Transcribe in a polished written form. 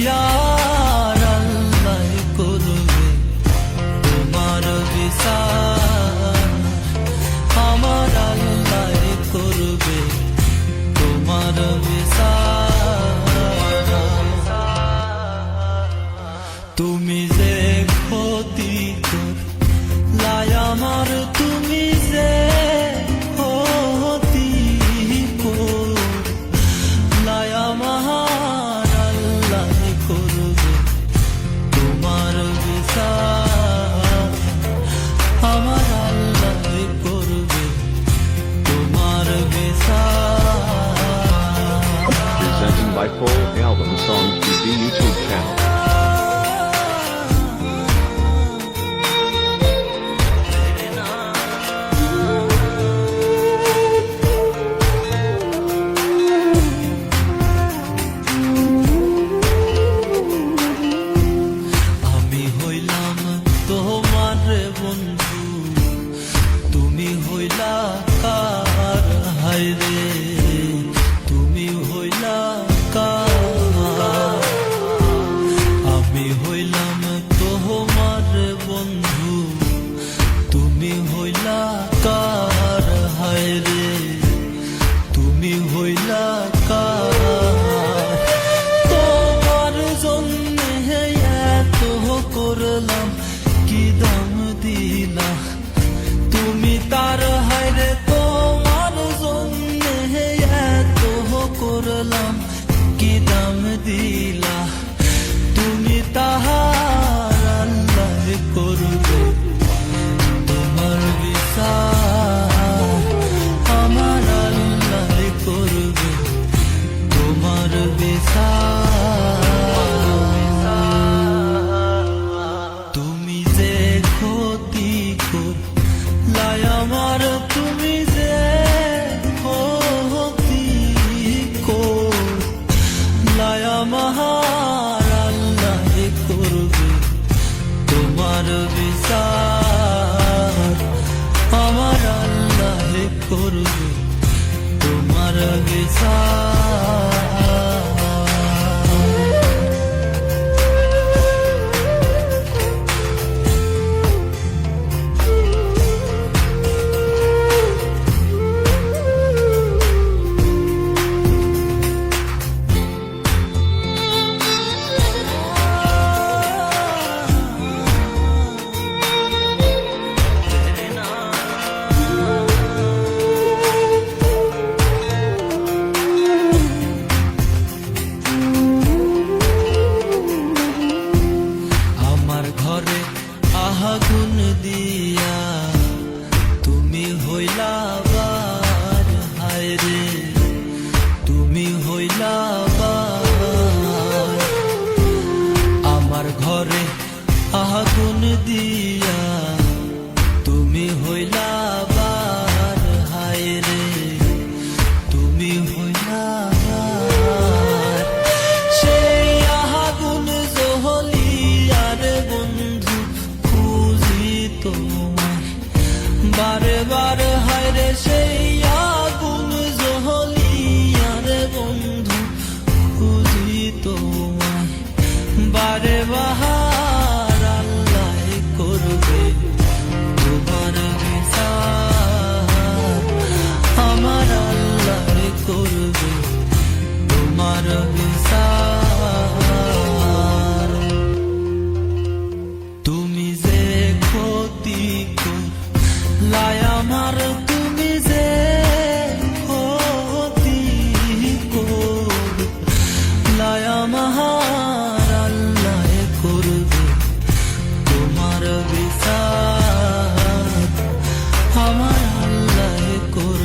আর আল্লাহ করবে তোমার বিচার, আমার আল্লাহ করবে তোমার বিচার। তুমি যে ক্ষতি করলাই আমার, তুমি যে ক্ষতি করলাই আমার, আল্লাহ করবে তোমার বিচার, আমার আল্লাহ করবে তোমার বিচার। Presenting by Full Album Song TV YouTube channel. আমি হইলাম তোমার বন্ধু, তুমি হইলা কার হায়রে, তুমি হইলা কার। আমি হইলাম তোমার বন্ধু, তুমি হইলা কার হায়রে, তুমি হইলা কার। তোমার জন্য এত করলাম, কি দাম দিলা তুমি তার হায়রে, তোমার জন্য এত করলাম, কি দাম দিলা তুমি তাহার, আল্লাহ করবে তোমার বিচার, আমার আল্লাহ করবে তোমার বিচার। তুমি যে ক্ষতি করলাই আমার, তুমি যে ক্ষতি করলাই আমার, আল্লাহ করবে তোমার বিচার, আমার আল্লাহ করবে তোমার বিচার। আমার ঘরে আগুন দিয়া তুমি হইলা বার হায়রে, তুমি হইলা বার। আমার ঘরে আগুন দিয়া তুমি হইলা বার হায়রে, তুমি হইলা বার। সেই আগুন জহলিয়ার বন্ধু খুঁজি তোমায় বারে বারে হায়রে, সেই আগুন জহলিয়ার বন্ধু খুঁজি তোমায় বারে বাহার, আল্লাহ করবে তোমার বিচার, আমার আল্লাহ করবে তোমার বিচার। তুমি যে ক্ষতি করলাই আমার, তুমি যে ক্ষতি করলাই আমার, আল্লাহ করবে তোমার বিচার, আমার আল্লাহ করবে